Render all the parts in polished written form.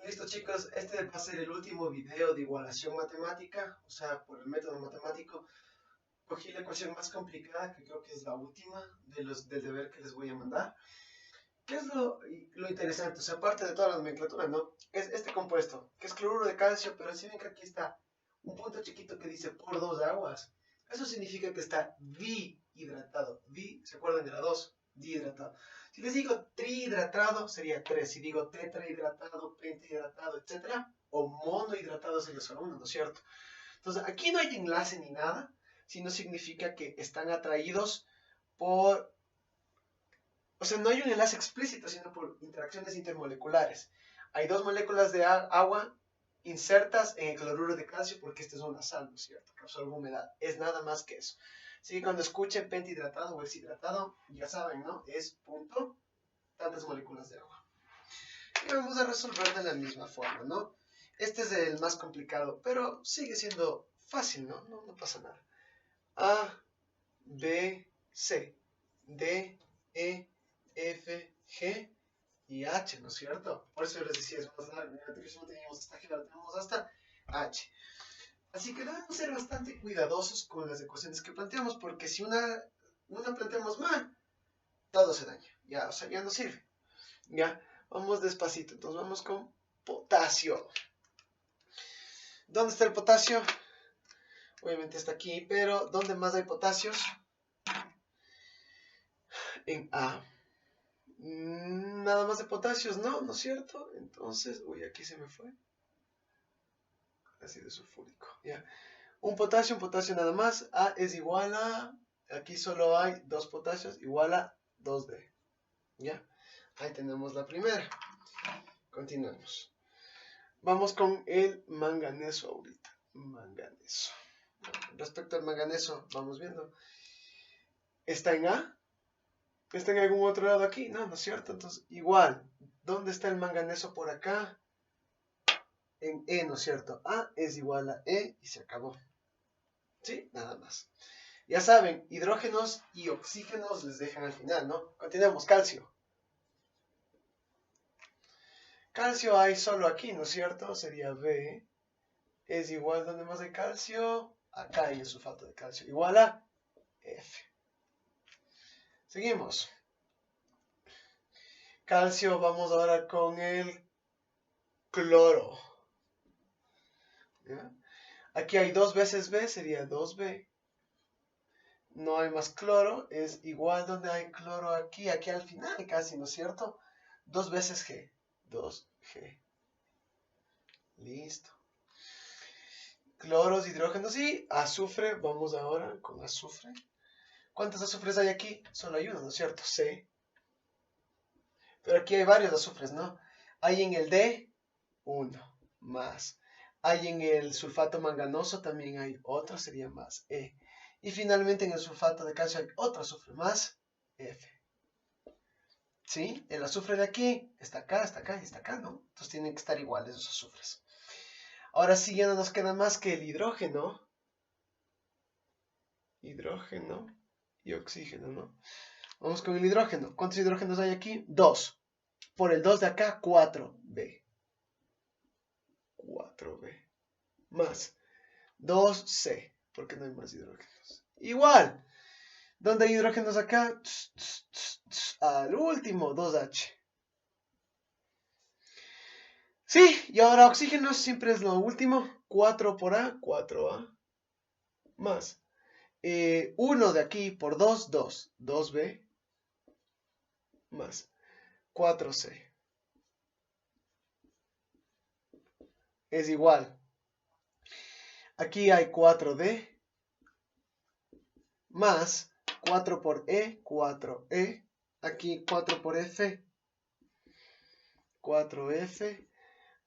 Listo chicos, este va a ser el último video de igualación matemática, o sea, por el método matemático. Cogí la ecuación más complicada, que creo que es la última del deber que les voy a mandar. ¿Qué es lo interesante? O sea, aparte de toda la nomenclatura, ¿no? Es este compuesto, que es cloruro de calcio, pero si ven que aquí está un punto chiquito que dice por dos aguas. Eso significa que está dihidratado. ¿Se acuerdan de la 2? Dihidratado. Si les digo trihidratado, sería 3. Si digo tetrahidratado, pentahidratado, etc. O monohidratado sería solo uno, ¿no es cierto? Entonces, aquí no hay enlace ni nada, sino significa que están atraídos por, o sea, no hay un enlace explícito, sino por interacciones intermoleculares. Hay dos moléculas de agua insertas en el cloruro de calcio porque este es una sal, ¿no es cierto? Que absorbe humedad. Es nada más que eso. Así que cuando escuchen pentahidratado o deshidratado, ya saben, ¿no? Es punto, tantas moléculas de agua. Y vamos a resolver de la misma forma, ¿no? Este es el más complicado, pero sigue siendo fácil, ¿no? No pasa nada. A, B, C, D, E, F, G y H, ¿no es cierto? Por eso yo les decía, es más largo. En el anterior no teníamos hasta G, ahora tenemos hasta H. Así que debemos ser bastante cuidadosos con las ecuaciones que planteamos, porque si una planteamos mal, todo se daña. Ya, o sea, ya no sirve. Ya, vamos despacito. Entonces vamos con potasio. ¿Dónde está el potasio? Obviamente está aquí, pero ¿dónde más hay potasios? En A. Nada más de potasios, ¿no? ¿No es cierto? Entonces, uy, aquí se me fue. Ácido sulfúrico, ya. Un potasio nada más. A es igual a, aquí solo hay dos potasios, igual a 2D, ¿ya? Ahí tenemos la primera. Continuamos. Vamos con el manganeso ahorita. Manganeso. Respecto al manganeso, vamos viendo. ¿Está en A? ¿Está en algún otro lado aquí? No, no es cierto. Entonces, igual. ¿Dónde está el manganeso por acá? En E, ¿no es cierto? A es igual a E y se acabó. ¿Sí? Nada más. Ya saben, hidrógenos y oxígenos les dejan al final, ¿no? Continuamos, calcio. Calcio hay solo aquí, ¿no es cierto? Sería B. Es igual, ¿dónde más hay calcio? Acá hay el sulfato de calcio. Igual a F. Seguimos. Calcio, vamos ahora con el cloro. ¿Ya? Aquí hay dos veces B, sería 2B. No hay más cloro, es igual donde hay cloro aquí, aquí al final casi, ¿no es cierto? Dos veces G, 2G. Listo. Cloros, hidrógenos y azufre, vamos ahora con azufre. ¿Cuántos azufres hay aquí? Solo hay uno, ¿no es cierto? C. Pero aquí hay varios azufres, ¿no? Hay en el D, uno, más. Hay en el sulfato manganoso, también hay otro, sería más E. Y finalmente en el sulfato de calcio hay otro azufre más, F. ¿Sí? El azufre de aquí está acá, está acá y está acá, ¿no? Entonces tienen que estar iguales los azufres. Ahora sí ya no nos queda más que el hidrógeno. Hidrógeno y oxígeno, ¿no? Vamos con el hidrógeno. ¿Cuántos hidrógenos hay aquí? 2. Por el 2 de acá, 4B. 4B. Más 2C, porque no hay más hidrógenos. Igual. ¿Dónde hay hidrógenos acá? Al último, 2H. Sí, y ahora oxígenos siempre es lo último. 4 por A, 4A. Más 1 de aquí por 2, 2. 2B. Más 4C. Es igual. Aquí hay 4D. Más 4 por E, 4E. Aquí 4 por F. 4F.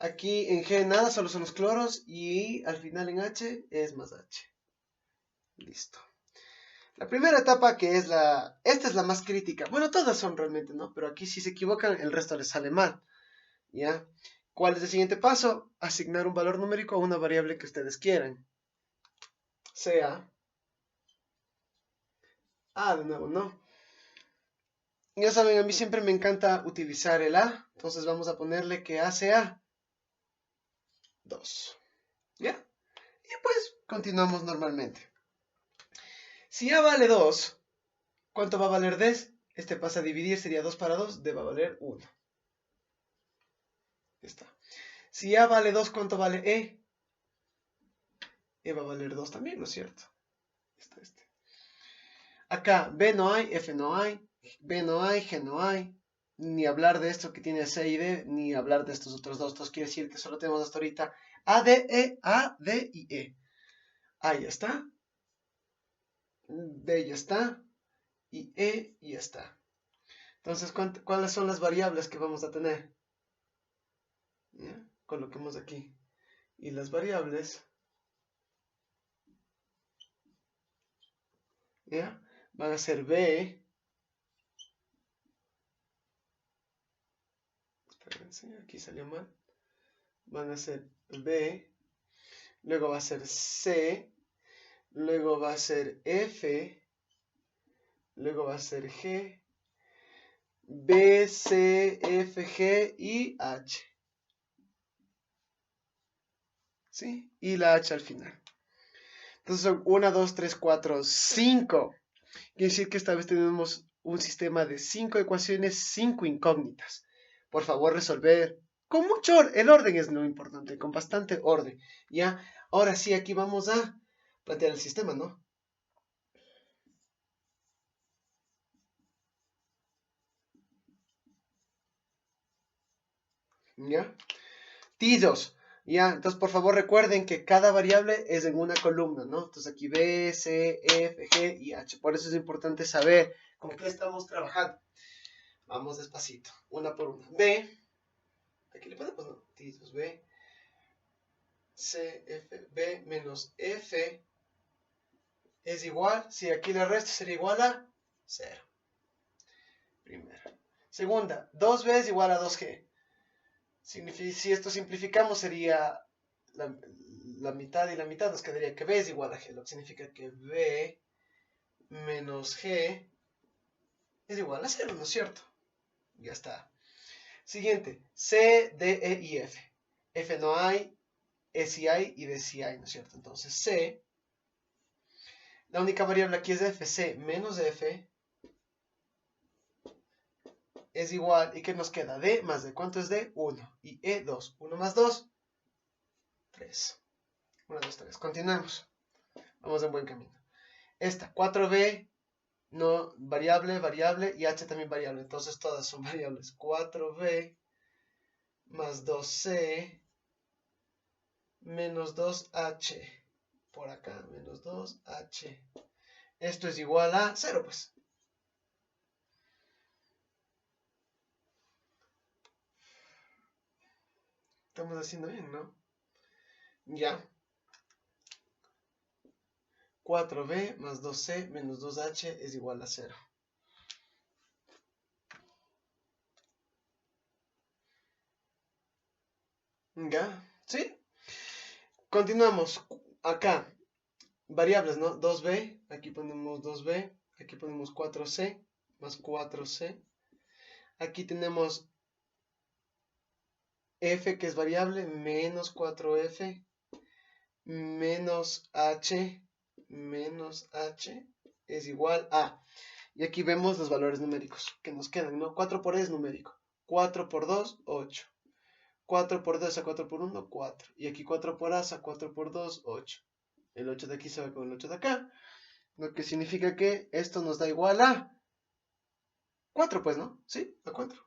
Aquí en G nada, solo son los cloros. Y al final en H es más H. Listo. La primera etapa que es esta es la más crítica. Bueno, todas son realmente, ¿no? Pero aquí si se equivocan, el resto les sale mal. ¿Ya? ¿Cuál es el siguiente paso? Asignar un valor numérico a una variable que ustedes quieran. Sea A de nuevo, ¿no? Ya saben, a mí siempre me encanta utilizar el A. Entonces vamos a ponerle que A sea 2. ¿Ya? Y pues continuamos normalmente. Si A vale 2, ¿cuánto va a valer D? Este pasa a dividir, sería 2 para 2, D va a valer 1. Está. Si A vale 2, ¿cuánto vale E? E va a valer 2 también, ¿no es cierto? Está este. Acá B no hay, F no hay, B no hay, G no hay. Ni hablar de esto que tiene C y D, ni hablar de estos otros dos. Entonces quiere decir que solo tenemos hasta ahorita A, D y E. A ya está. D ya está. Y E ya está. Entonces, ¿cuáles son las variables que vamos a tener? ¿Ya? Coloquemos aquí. Y las variables, ¿ya? Van a ser B. Espérense, aquí salió mal. Van a ser B. Luego va a ser C. Luego va a ser F. Luego va a ser G. B, C, F, G y H. ¿Sí? Y la H al final. Entonces son 1, 2, 3, 4, 5. Quiere decir que esta vez tenemos un sistema de 5 ecuaciones, 5 incógnitas. Por favor, resolver con mucho orden. El orden es lo importante, con bastante orden. ¿Ya? Ahora sí, aquí vamos a plantear el sistema, ¿no? ¿Ya? Tidos. ¿Ya? Entonces, por favor, recuerden que cada variable es en una columna, ¿no? Entonces, aquí B, C, F, G y H. Por eso es importante saber con qué estamos trabajando. Vamos despacito, una por una. B, aquí le ponemos, ¿no? Tidos, B, C, F, B menos F es igual, si aquí le resto sería igual a 0. Primera. Segunda, 2B es igual a 2G. Si esto simplificamos sería la mitad y la mitad, nos quedaría que B es igual a G, lo que significa que B menos G es igual a 0, ¿no es cierto? Ya está. Siguiente, C, D, E y F. F no hay, E sí hay y D sí hay, ¿no es cierto? Entonces C, la única variable aquí es F, C menos F es igual, ¿y qué nos queda? D más D, ¿cuánto es D? 1, y E 2, 1 más 2, 3. 1, 2, 3, continuamos. Vamos en buen camino. Esta, 4B, no, variable, variable, y H también variable, entonces todas son variables. 4B más 2C menos 2H, por acá, menos 2H. Esto es igual a 0, pues. Estamos haciendo bien, ¿no? Ya. 4B más 2C menos 2H es igual a 0. ¿Ya? ¿Sí? Continuamos. Acá, variables, ¿no? 2B, aquí ponemos 2B, aquí ponemos 4C más 4C. Aquí tenemos F, que es variable, menos 4F, menos H es igual a. Y aquí vemos los valores numéricos que nos quedan, ¿no? 4 por E es numérico. 4 por 2, 8. 4 por 2 a 4 por 1, 4. Y aquí 4 por A a 4 por 2, 8. El 8 de aquí se va con el 8 de acá. Lo que significa que esto nos da igual a 4, pues, ¿no? Sí, a 4.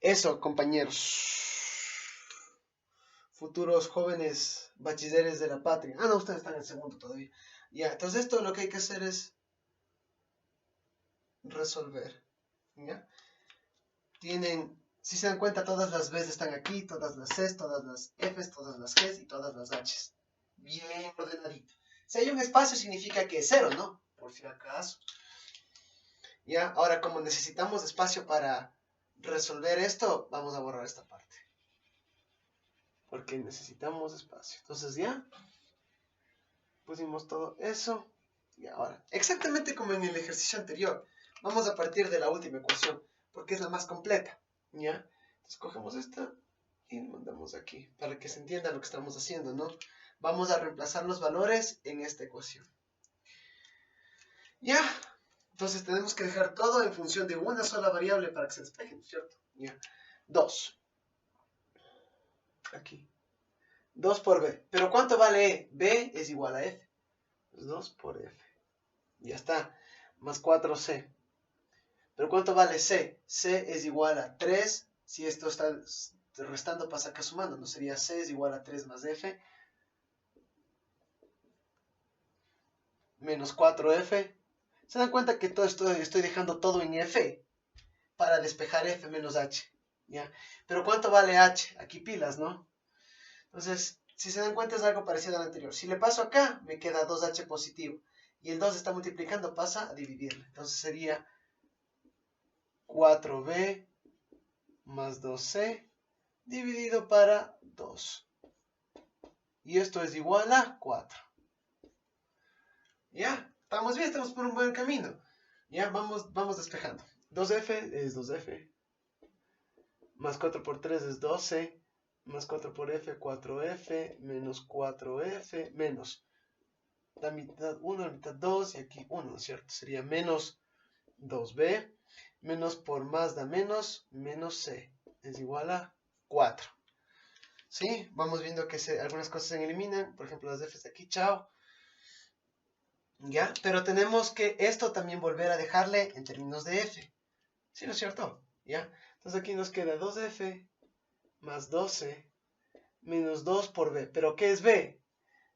Eso, compañeros. Futuros jóvenes bachilleres de la patria. Ah, no, ustedes están en el segundo todavía. Ya, entonces esto lo que hay que hacer es resolver. ¿Ya? Tienen, si se dan cuenta, todas las B's están aquí, todas las C's, todas las F's, todas las G's y todas las H's. Bien ordenadito. Si hay un espacio significa que es 0, ¿no? Por si acaso. Ya, ahora como necesitamos espacio para resolver esto, vamos a borrar esta parte. Porque necesitamos espacio. Entonces ya pusimos todo eso. Y ahora, exactamente como en el ejercicio anterior, vamos a partir de la última ecuación, porque es la más completa. ¿Ya? Entonces cogemos esta y mandamos aquí, para que se entienda lo que estamos haciendo, ¿no? Vamos a reemplazar los valores en esta ecuación. Ya, entonces tenemos que dejar todo en función de una sola variable para que se despeje, ¿cierto? Ya, 2. Aquí. 2 por b. ¿Pero cuánto vale e? B es igual a f. 2 por f. Ya está. Más 4c. ¿Pero cuánto vale c? C es igual a 3. Si esto está restando, pasa acá sumando. ¿No sería c es igual a 3 más f? Menos 4f. ¿Se dan cuenta que todo esto estoy dejando todo en f? Para despejar f menos h. ¿Ya? ¿Pero cuánto vale h? Aquí pilas, ¿no? Entonces, si se dan cuenta es algo parecido al anterior. Si le paso acá, me queda 2h positivo. Y el 2 está multiplicando, pasa a dividirle. Entonces sería 4b más 2c dividido para 2. Y esto es igual a 4. ¿Ya? Estamos bien, estamos por un buen camino. Ya, vamos despejando. 2f es 2f. Más 4 por 3 es 12. Más 4 por f, 4f. Menos 4f. Menos la mitad 1, la mitad 2. Y aquí 1, ¿no es cierto? Sería menos 2b. Menos por más da menos. Menos c. Es igual a 4. ¿Sí? Vamos viendo que algunas cosas se eliminan. Por ejemplo, las f's de aquí, chao. ¿Ya? Pero tenemos que esto también volver a dejarle en términos de f. ¿Sí, no es cierto? ¿Ya? Entonces aquí nos queda 2f más 12 menos 2 por b. ¿Pero qué es b?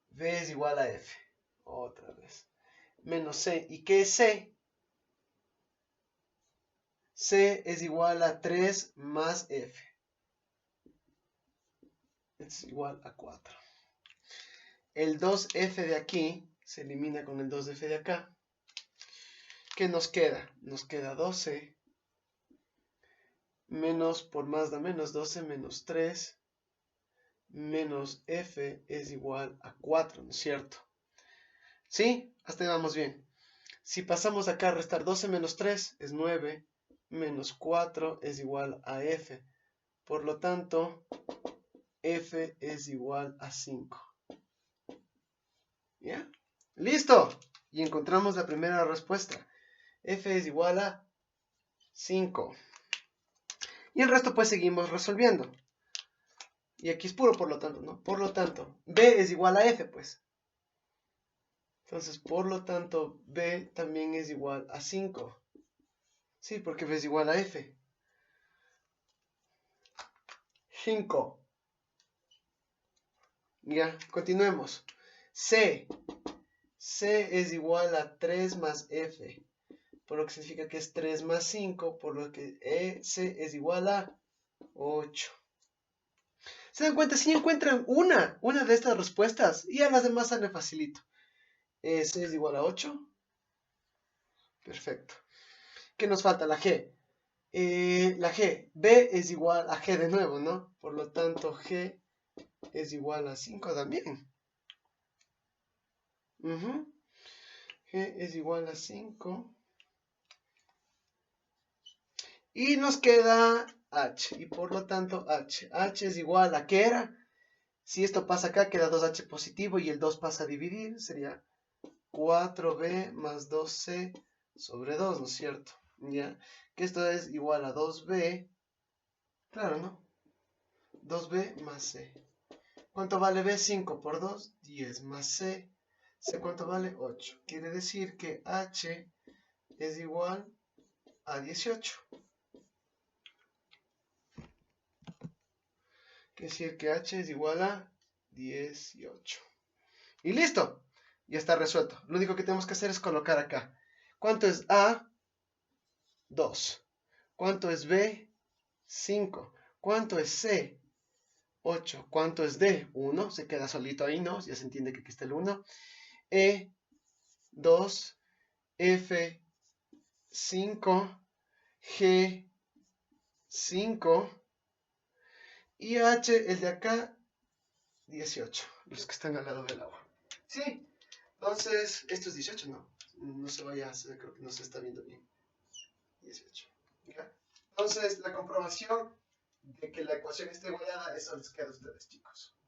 b es igual a f. Otra vez. Menos c. ¿Y qué es c? c es igual a 3 más f. Es igual a 4. El 2f de aquí se elimina con el 2f de acá. ¿Qué nos queda? Nos queda 12 menos por más da menos 12 menos 3 menos f es igual a 4, ¿no es cierto? ¿Sí? Hasta ahí vamos bien. Si pasamos acá a restar 12 menos 3 es 9 menos 4 es igual a f. Por lo tanto, f es igual a 5. ¿Ya? ¡Listo! Y encontramos la primera respuesta. F es igual a 5. Y el resto pues seguimos resolviendo. Y aquí es puro por lo tanto, ¿no? Por lo tanto, B es igual a F, pues. Entonces, por lo tanto, B también es igual a 5. Sí, porque B es igual a F. 5. Ya, continuemos. C. C es igual a 3 más F. Por lo que significa que es 3 más 5. Por lo que C es igual a 8. ¿Se dan cuenta? Si encuentran una de estas respuestas y a las demás sale facilito. C es igual a 8. Perfecto. ¿Qué nos falta? La G. La G. B es igual a G de nuevo, ¿no? Por lo tanto, G es igual a 5 también. G es igual a 5. Y nos queda H. Y por lo tanto, H. H es igual a, ¿qué era? Si esto pasa acá, queda 2H positivo y el 2 pasa a dividir. Sería 4B más 2C sobre 2, ¿no es cierto? ¿Ya? Que esto es igual a 2B. Claro, ¿no? 2B más C. ¿Cuánto vale B? 5 por 2, 10 más C. C, ¿cuánto vale? 8. Quiere decir que H es igual a 18. Quiere decir que H es igual a 18. Y listo. Ya está resuelto. Lo único que tenemos que hacer es colocar acá. ¿Cuánto es A? 2. ¿Cuánto es B? 5. ¿Cuánto es C? 8. ¿Cuánto es D? 1. Se queda solito ahí, ¿no? Ya se entiende que aquí está el 1. E, 2. F, 5. G, 5. Y H, el de acá, 18. Los que están al lado del agua. Sí. Entonces, esto es 18, ¿no? No se vaya a hacer, creo que no se está viendo bien. 18. ¿Ya? Entonces, la comprobación De que la ecuación esté igualada, eso les queda a ustedes, chicos.